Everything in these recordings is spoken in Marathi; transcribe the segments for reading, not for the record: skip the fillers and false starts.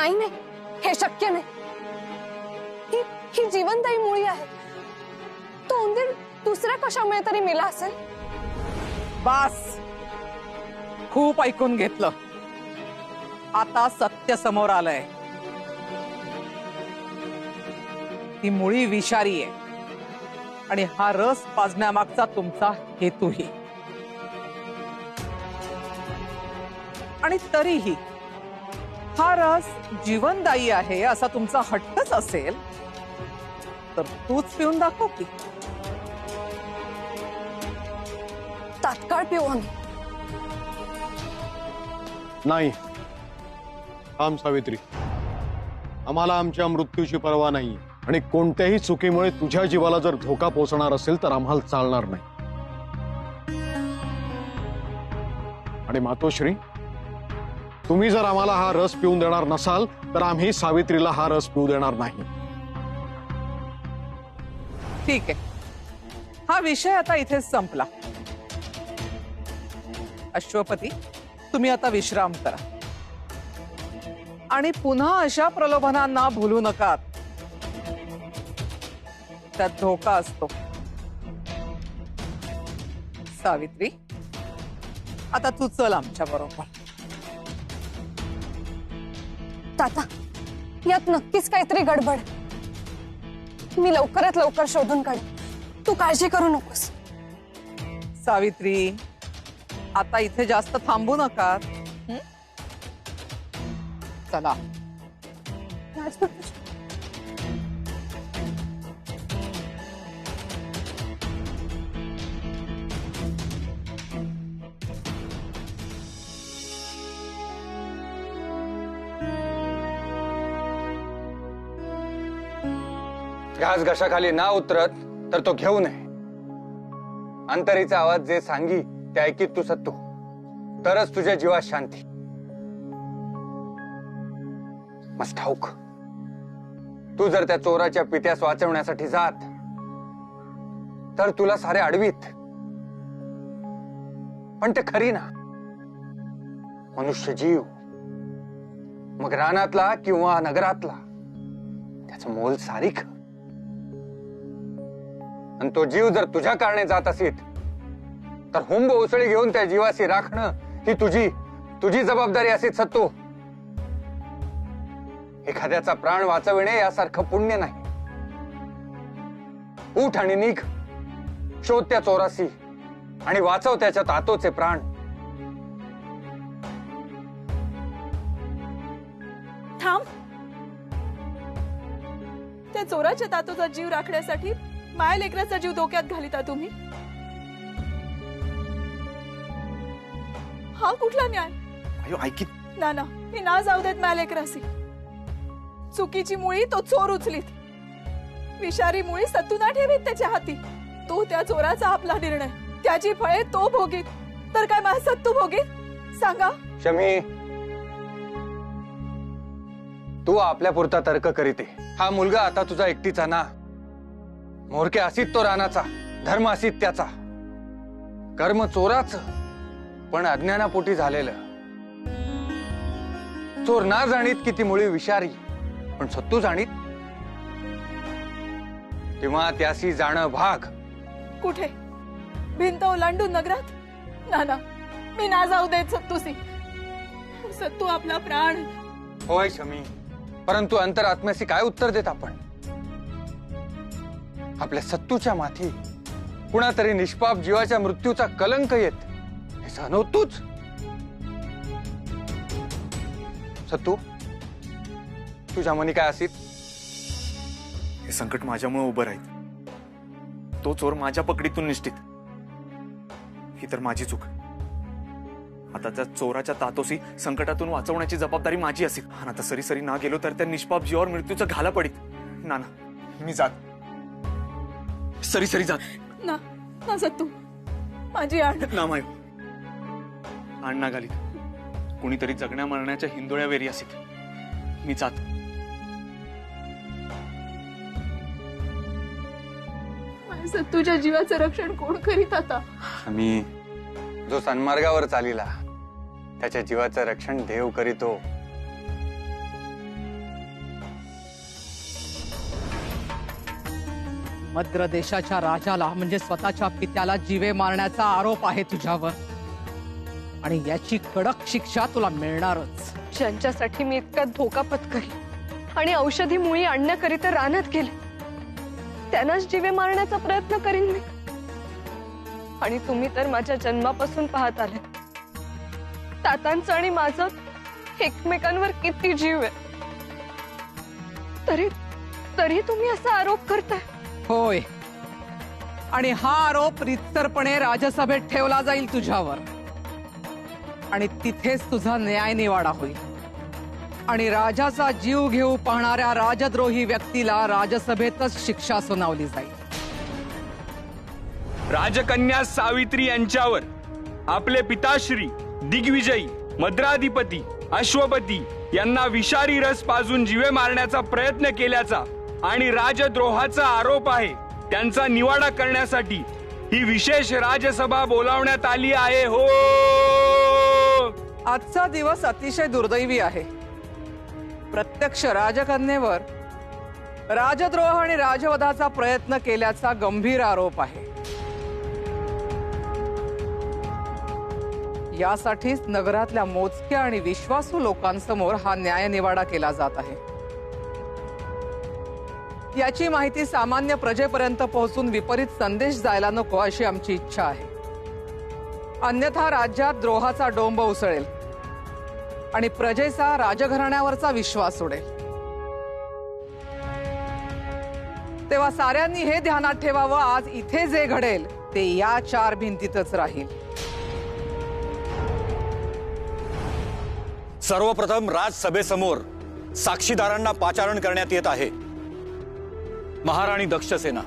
नाही नाही, हे शक्य नाही. ही जीवनदायी मुळी आहे. तो उंदीर दुसऱ्या कशामुळे तरी मेला असेल. बस, खूप ऐकून घेतलं. आता सत्य समोर आलंय. ती मुळी विषारी आहे आणि हा रस पाजण्यामागचा तुमचा हेतूही. आणि तरीही हा रस जीवनदायी आहे असा तुमचा हट्टच असेल तर तूच पिऊन दाखव की. तात्काळ पिऊ आम्ही. नाही, थांब सावित्री. आम्हाला आमच्या मृत्यूची पर्वा नाही आणि कोणत्याही चुकीमुळे तुझ्या जीवाला जर धोका पोहोचणार असेल तर आम्हाला चालणार नाही. आणि मातोश्री, तुम्ही जर आम्हाला हा रस पिऊन देणार नसाल तर आम्ही सावित्रीला हा रस पिऊ देणार नाही. ठीक आहे, हा विषय आता इथेच संपला. अश्वपती, तुम्ही आता विश्राम करा आणि पुन्हा अशा प्रलोभनांना भूलू नका. त्यात धोका असतो. सावित्री, आता तू चल आमच्या बरोबर. ताता, यात नक्कीच काहीतरी गडबड. मी लवकरात लवकर शोधून काढ. तू काळजी करू नकोस. सावित्री, आता इथे जास्त थांबू नका. चला. घास घशाखाली ना उतरत तर तो घेऊ नये. अंतरीचा आवाज जे सांगी ते ऐकीत तू सत्तू, तरच तुझ्या जीवात शांती. मस्त ठाऊक, तू जर त्या चोराच्या पित्यास वाचवण्यासाठी जात तर तुला सारे अडवीत. पण ते खरी ना. मनुष्य जीव, मग रानातला किंवा नगरातला, त्याचं मोल सारीक. आणि तो जीव जर तुझ्या कारणे जात असेल तर हुंब उसळी घेऊन त्या जीवाशी राखणं ही तुझी जबाबदारी असेल सत्तू. एखाद्याचा प्राण वाचविणे यासारखं पुण्य नाही. उठ आणि निघ, शोध त्या चोराशी आणि वाचव त्याच्या तातोचे प्राण. थांब. त्या चोराच्या तातोचा जीव राखण्यासाठी माया लेकराचा जीव धोक्यात घालिता तुम्ही. हा कुठला न्याय? अयो ऐकी ना ना, मी ना जाऊ देत माया लेकरासी. चुकीची मुळी तो चोर उचलीत, विषारी मुळी सत्तू ना ठेवीत त्याच्या हाती. तो त्या चोराचा आपला निर्णय, त्याची फळे तो भोगीत, तर काय माझा सत्तू भोगीत? सांगा. शमी, तू आपल्या पुरता तर्क करीते. हा मुलगा आता तुझा एकटीचा ना. मोरके असीत तो रानाचा, धर्म असीत त्याचा, कर्म चोराच पण अज्ञानापोटी झालेलं. चोर ना जाणीत किती मुळी विषारी, पण सत्तू जाणीत तेव्हा त्याशी जाणं भाग. कुठे? भिंत ओलांडून नगरात? ना ना, मी ना जाऊ देत सत्तूसी. सत्तू आपला प्राण. होय शमी, परंतु अंतरात्म्याशी काय उत्तर देत आपण? आपल्या सत्तूच्या माथी कुणातरी निष्पाप जीवाच्या मृत्यूचा कलंक येत, हे सहन तूच. सत्तू, तुझ्या मनी काय असीत? हे संकट माझ्यामुळे उभं राहील. तो चोर माझ्या पकडीतून निष्ठित. ही तर माझी चूक. आता त्या चोराच्या तातोसी संकटातून वाचवण्याची जबाबदारी माझी असेल. आणि आता सरी सरी ना गेलो तर त्या निष्पाप जीवावर मृत्यूचा घाला पडित. ना ना, मी जात. सरी सरी जात. ना ना सत्तू, माझी आण. ना मायो, आण ना घालीत. कुणीतरी जगण्या मरण्याच्या हिंदोळ्या वेरी असेल. मी जात. सत्तूच्या जीवाचं रक्षण कोण करीत आता? मी जो सन्मार्गावर चालिला त्याच्या जीवाचं रक्षण देव करीतो. मद्र देशाच्या राजाला म्हणजे स्वतःच्या पित्याला जीवे मारण्याचा आरोप आहे तुझ्यावर आणि याची कडक शिक्षा तुला मिळणारच. ज्यांच्यासाठी मी इतका धोका पत्करला आणि औषधी मुळी आणण्याकरिता रानात गेले त्यांनाच जीवे मारण्याचा प्रयत्न करीन मी. आणि तुम्ही तर माझ्या जन्मापासून पाहत आले तातांचं आणि माझं एकमेकांवर किती जीव आहे, तरी तुम्ही असा आरोप करताय. होय, आणि हा आरोप रितसरपणे राजसभेत ठेवला जाईल तुझ्यावर आणि तिथेच तुझा न्याय निवाडा होईल आणि राजाचा जीव घेऊ पाहणाऱ्या राजद्रोही व्यक्तीला राजसभेतच शिक्षा सुनावली जाईल. राजकन्या सावित्री यांच्यावर आपले पिताश्री दिग्विजयी मद्राधिपती अश्वपती यांना विषारी रस पाजून जीवे मारण्याचा प्रयत्न केल्याचा आणि राजद्रोहाचा आरोप आहे. त्यांचा निवाडा करण्यासाठी ही विशेष राजसभा बोलावण्यात आली आहे. हो, आजचा दिवस अतिशय दुर्दैवी आहे. प्रत्यक्ष राजकन्येवर राजद्रोह आणि राजवधाचा प्रयत्न केल्याचा गंभीर आरोप आहे. यासाठीच नगरातल्या मोजक्या आणि विश्वासू लोकांसमोर हा न्याय निवाडा केला जात आहे. याची माहिती सामान्य प्रजेपर्यंत पोहोचून विपरीत संदेश जायला नको अशी आमची इच्छा आहे. अन्यथा राज्यात द्रोहाचा डोंब उसळेल आणि प्रजेचा राजघराण्यावरचा विश्वास उडेल. तेव्हा साऱ्यांनी हे ध्यानात ठेवावं, आज इथे जे घडेल ते या 4 भिंतीतच राहील. सर्वप्रथम राजसभेसमोर साक्षीदारांना पाचारण करण्यात येत आहे. महाराणी दक्षसेना,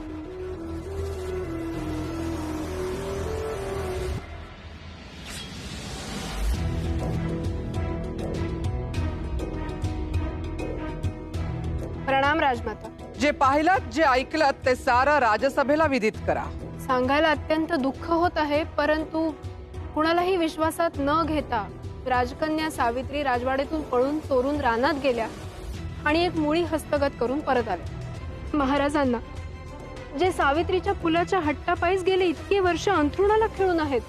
प्रणाम राजमाता. जे पाहिलं जे ऐकलं ते सारं राजसभेला विदित करा. सांगायला अत्यंत दुःख होत आहे, परंतु कुणालाही विश्वासात न घेता राजकन्या सावित्री राजवाड्यातून पळून चोरून रानात गेल्या आणि एक मुळी हस्तगत करून परत आल्या. महाराजांना जे सावित्रीच्या फुलाच्या हट्टापायीच गेले इतके वर्ष अंथरुणाला खेळून आहेत,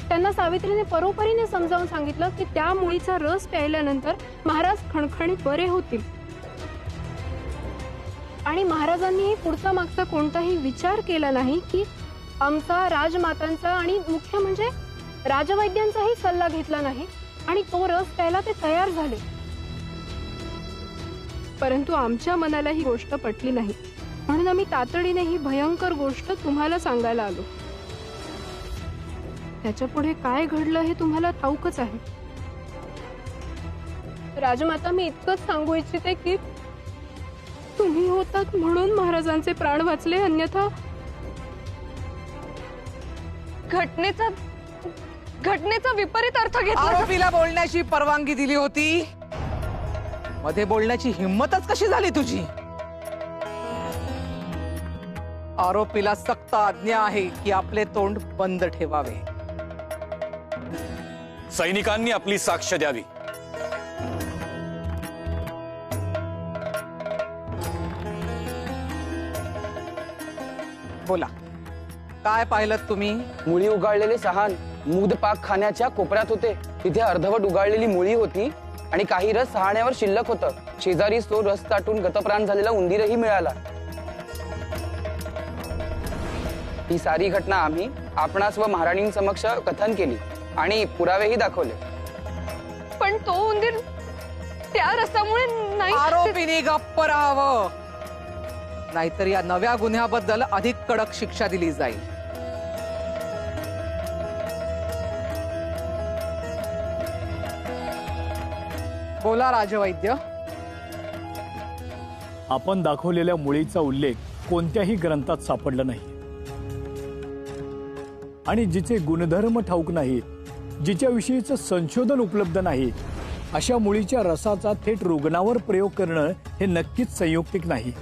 त्यांना सावित्रीने परोपरीने समजावून सांगितलं की त्या मुळीचा रस प्यायल्यानंतर महाराज खणखणीत बरे होतील. आणि महाराजांनी पुढचा मागचा कोणताही विचार केला नाही की आमचा राजमातांचा आणि मुख्य म्हणजे राजवैद्यांचाही सल्ला घेतला नाही आणि तो रस प्यायला ते तयार झाले. परंतु आमच्या मनाला ही गोष्ट पटली नाही, म्हणून आम्ही तातडीने ही भयंकर गोष्ट तुम्हाला सांगायला आलो. त्याच्या पुढे काय घडलं हे तुम्हाला ठाऊकच आहे. राजमाता, मी इतकंच सांगू इच्छिते की तुम्ही होतात म्हणून महाराजांचे प्राण वाचले, अन्यथा घटनेचा विपरीत अर्थ घेतला. आरोपीला बोलण्याची परवानगी दिली होती, मध्ये बोलण्याची हिंमतच कशी झाली तुझी? आरोपीला सक्त आज्ञा आहे की आपले तोंड बंद ठेवावे. सैनिकांनी आपली साक्ष द्यावी. बोला, काय पाहिलं तुम्ही? मुळी उगाळलेले सहान मुग्ध पाक खाण्याच्या कोपऱ्यात होते. तिथे अर्धवट उगाळलेली मुळी होती आणि काही रस सहाण्यावर शिल्लक होतं. शेजारी तो रस चाटून गतप्राण झालेला उंदीरही मिळाला. ही सारी घटना आम्ही आपणास व महाराणींसमक्ष कथन केली आणि पुरावेही दाखवले. पण तो उंदीर त्या रसामुळे नाही. आरोपीने गप्प राहावं, नाहीतर या नव्या गुन्ह्याबद्दल अधिक कडक शिक्षा दिली जाईल. बोला राजवैद्य. आपण दाखवलेल्या मुळीचा उल्लेख कोणत्याही ग्रंथात सापडला नाही आणि जिचे गुणधर्म ठाऊक नाहीत, जिच्याविषयीचं संशोधन उपलब्ध नाही, अशा मुळीच्या रसाचा थेट रुग्णावर प्रयोग करणं हे नक्कीच संयुक्तिक नाही.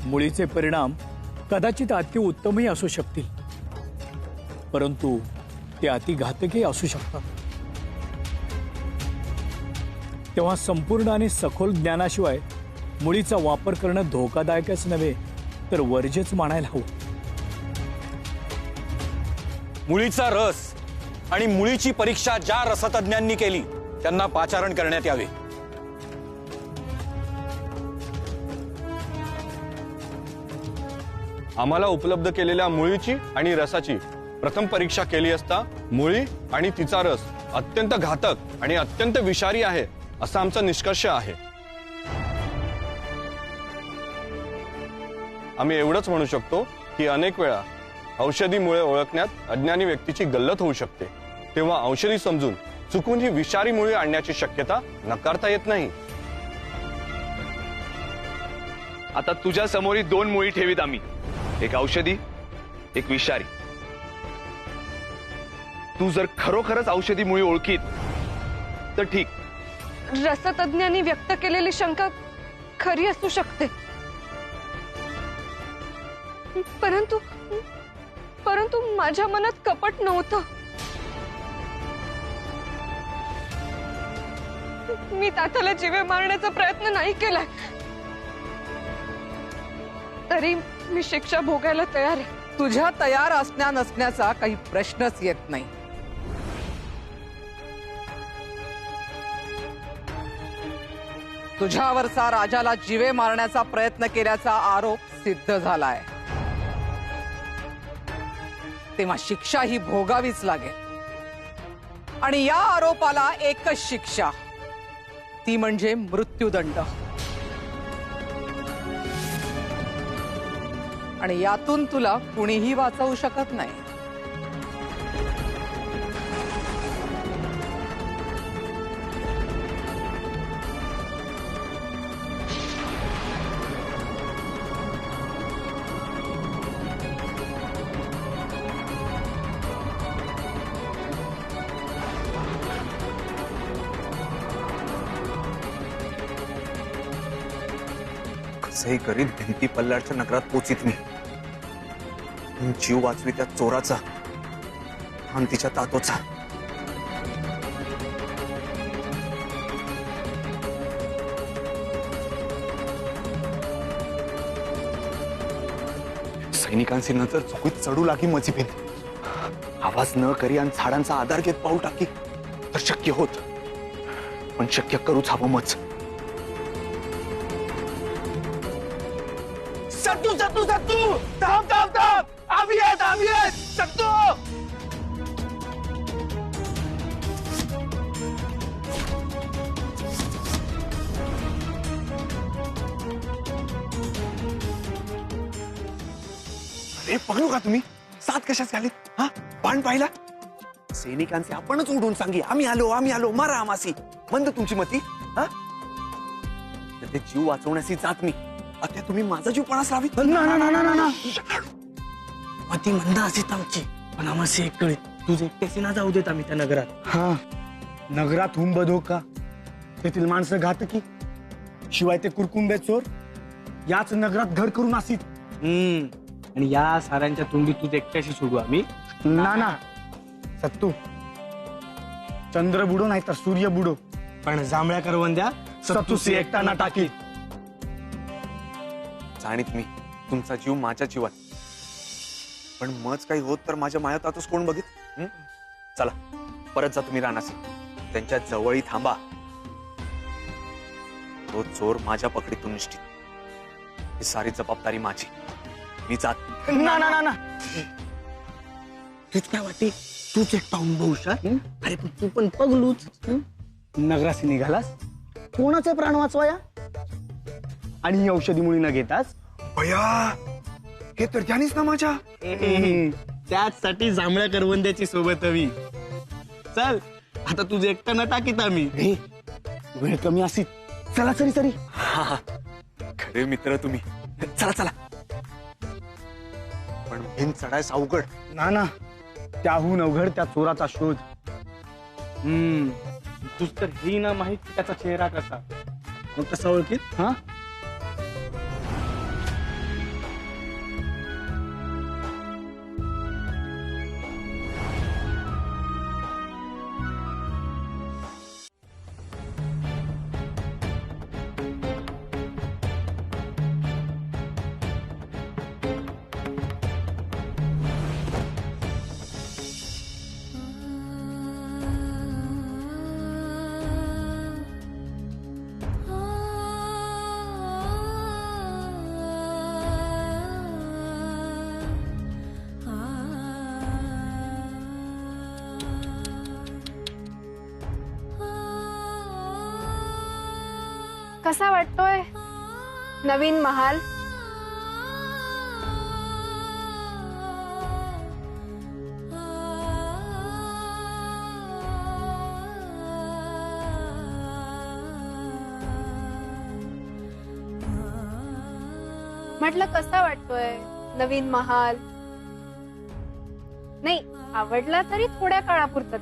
मुळीचे परिणाम कदाचित अतिउत्तमही असू शकतील, परंतु ते अतिघातकही असू शकतात. तेव्हा संपूर्ण आणि सखोल ज्ञानाशिवाय मुळीचा वापर करणं धोकादायकच नव्हे तर वर्ज्यच मानायला हवं. मुळीचा रस आणि मुळीची परीक्षा ज्या रसतज्ञांनी केली त्यांना पाचारण करण्यात यावे. आम्हाला उपलब्ध केलेल्या मुळीची आणि रसाची प्रथम परीक्षा केली असता मुळी आणि तिचा रस अत्यंत घातक आणि अत्यंत विषारी आहे असा आमचा निष्कर्ष आहे. आम्ही एवढंच म्हणू शकतो की अनेक वेळा औषधी मुळे ओळखण्यात अज्ञानी व्यक्तीची गल्लत होऊ शकते, तेव्हा औषधी समजून चुकून ही विषारी मुळे आणण्याची शक्यता नकारता येत नाही. आता तुझ्या समोर 2 मुळी ठेवीत आम्ही, एक औषधी एक विषारी. तू जर खरोखरच औषधी मुळी ओळखीत तर ठीक. रसतज्ञांनी व्यक्त केलेली शंका खरी असू शकते, परंतु परंतु माझ्या मनात कपट नव्हतं. मी तात्याला जीवे मारण्याचा प्रयत्न नाही केलाय, तरी मी शिक्षा भोगायला तयार आहे. तुझ्या तयार असण्या नसण्याचा काही प्रश्नच येत नाही. तुझ्यावरचा राजाला जीवे मारण्याचा प्रयत्न केल्याचा आरोप सिद्ध झालाय, तेव्हा शिक्षा ही भोगावीच लागेल. आणि या आरोपाला एकच शिक्षा, ती म्हणजे मृत्यूदंड. आणि यातून तुला कुणीही वाचवू शकत नाही. कसंही करीत भिंती पल्लाडच्या नगरात पोचित मी. जीव वाचवी त्या चोराचा आणि तिच्या तातोचा. सैनिकांची नजर चुकीत चढू लागी माझी भिंत. आवाज न करी आणि झाडांचा आधार घेत पाऊल टाकी तर शक्य होत, पण शक्य करूच हवं मच. सत्तू सत्तू सत्तू थांब थांब थांब, आम्ही आहेत सत्तू. अरे पकडू का तुम्ही? साथ कशाच झाली? हा बाण पाहिला? सैनिकांचे आपणच उडून सांगी आम्ही आलो मारा आमासी. मंद तुमची मती. हा ते जीव वाचवण्याची जात मी. आता तुम्ही माझा जीव पणास लावी. मती मंद असेल आमची, पण आम्हाला एक कळत, तुझे एकट्याचे ना जाऊ देत आम्ही त्या नगरात. हा नगरात हुंब धोका, तेथील माणसं घातकी, शिवाय ते कुरकुंबे चोर याच नगरात घर करून असीत. आणि या साऱ्यांच्या तोंडी तुझे एकट्याशी सोडू आम्ही? ना सत्तू, चंद्र बुडो नाही तर सूर्य बुडो, पण जांभळ्या करवंद्या सत्तूसी एकटा ना टाकी. जाणीत मी तुमचा जीव माझ्या जीवात, पण मज काही होत तर माझ्या मायातातच कोण बघित. चला परत जा तुम्ही रानासी, त्यांच्या जवळही थांबा. तो चोर माझ्या पकडीतून निष्ठित, ही सारी जबाबदारी माझी. मी जात. ना तूच काय वाटते, तूच एकटा हुंब हुशार. अरे पण तू पण पगलूच. नगरासी निघालास कोणाचे प्राण वाचवाया, आणि ही औषधी मुळी न घेताच. भया हे तर ध्यानीच ना माझ्या. त्याचसाठी जांभळ्या करवंद्याची सोबत हवी. चल आता तुझे एकटा न टाकीत आम्ही. वेळ कमी असी. चला सरी. खरे मित्र तुम्ही. चला पण भिंत चढायस अवघड. ना त्याहून अवघड त्या चोराचा शोध. तुझ तर ही ना माहित त्याचा चेहरा कसा, मग कसा ओळखीत. हा कसा वाटतोय नवीन महाल? म्हटलं कसा वाटतोय नवीन महाल? नाही आवडला तरी थोड्या काळापुरतच,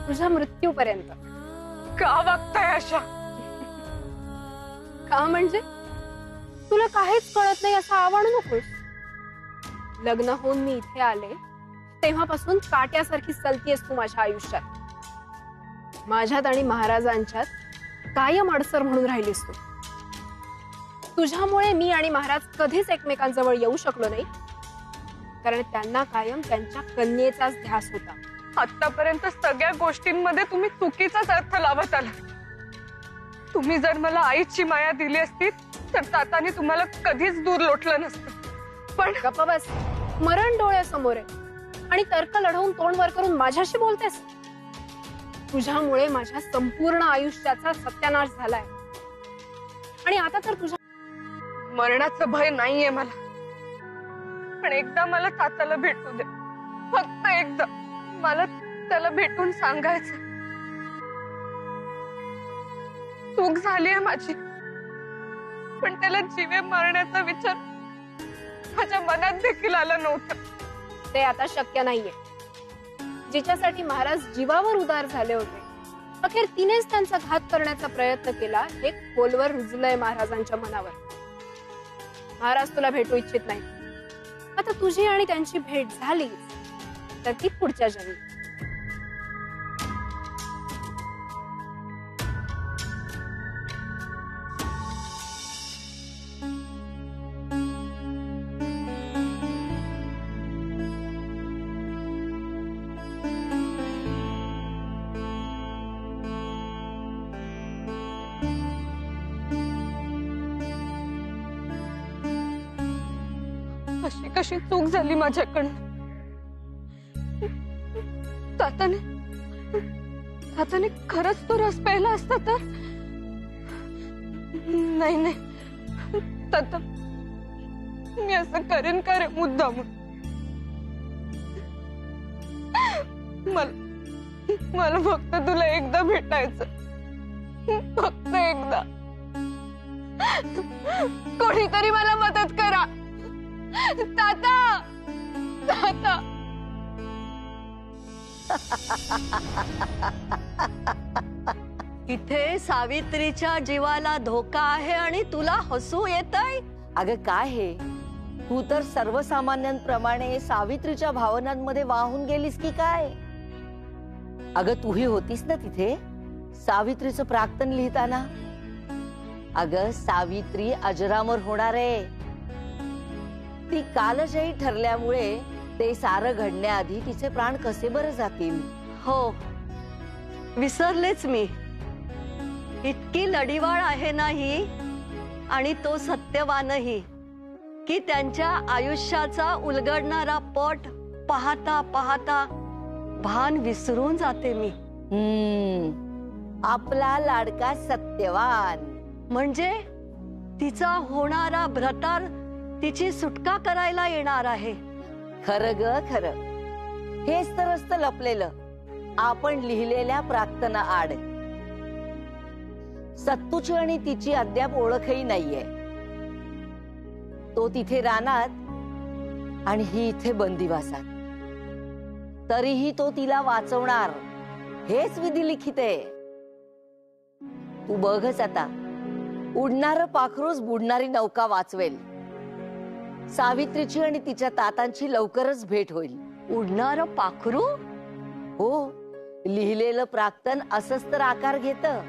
तुझ्या मृत्यूपर्यंत. का वागताय अशा? का म्हणजे तुला काहीच कळत नाही असं आवडू नकोस. लग्न होऊन मी इथे आले तेव्हापासून काट्यासारखी चलतीयस तू माझ्या आयुष्यात. माझ्यात आणि महाराजांच्यात कायम अडसर म्हणून राहिलीस तू. तुझ्यामुळे मी आणि महाराज कधीच एकमेकांजवळ येऊ शकलो नाही, कारण त्यांना कायम त्यांच्या कन्येचाच ध्यास होता. आतापर्यंत सगळ्या गोष्टींमध्ये तुम्ही चुकीचाच अर्थ लावत आला. तुम्ही जर मला आईची माया दिली असती तर ताताने तुम्हाला कधीच दूर लोटलं नसतं. पण गप्पा बस, मरण डोळ्यासमोर आहे आणि तर्क लढवून तोंड वर करून माझ्याशी बोलतेस. तुझ्यामुळे माझ्या संपूर्ण आयुष्याचा सत्यानाश झालाय आणि आता तर तुझ्या मरणाचं भय नाहीये मला. पण एकदा मला ताताला भेटू दे, फक्त एकदा. मला त्याला भेटून सांगायचं चूक झालीये माझी, पण त्याला जीवे मारण्याचा विचार माझ्या मनात देखील आला नव्हता. ते आता शक्य नाहीये. जिच्यासाठी महाराज जीवावर उदार झाले होते, अखेर तिनेच त्यांचा घात करण्याचा प्रयत्न केला, हे खोलवर रुजलंय महाराजांच्या मनावर. महाराज तुला भेटू इच्छित नाही. आता तुझी आणि त्यांची भेट झाली तर ती पुढच्या जन्मी. अशी कशी चूक झाली माझ्याकडनं? ताताने खरंच तो रस प्यायला असता तर? नाही ताता, मी असं करेन का रे मुद्दाम? मला फक्त तुला एकदा भेटायचं, फक्त एकदा. कोणीतरी मला मदत करा ताता, ताता. इथे सावित्रीच्या जीवाला धोका आहे आणि तुला हसू येतंय? अगं काय हे, तू तर सर्वसामान्यांप्रमाणे सावित्रीच्या भावनांमध्ये वाहून गेलीस की काय? अगं तूही होतीस ना तिथे सावित्रीचं प्राक्तन लिहिताना. अगं सावित्री अजरामर होणार आहे. ती कालजयी ठरल्यामुळे ते सारं घडण्याआधी तिचे प्राण कसे बरं जातील? हो, विसरलेच मी. इतकी लढीवाळ आहे ना ही, आणि तो सत्यवानही, की त्यांच्या आयुष्याचा उलगडणारा पट पाहता पाहता भान विसरून जाते मी. आपला लाडका सत्यवान म्हणजे तिचा होणारा भ्रतार तिची सुटका करायला येणार आहे. खरं ग खरं. हेच तर असतं लपलेलं आपण लिहिलेल्या प्रार्थना आड. सत्तूची आणि तिची अद्याप ओळखही नाहीये. तो तिथे रानात आणि ही इथे बंदिवासात. तरीही तो तिला वाचवणार, हेच विधी लिखित आहे. तू बघच आता, उडणार पाखरूच बुडणारी नौका वाचवेल. सावित्रीची आणि तिच्या तातांची लवकरच भेट होईल. उडणार पाखरू? हो, लिहिलेलं प्राक्तन असंच तर आकार घेतं.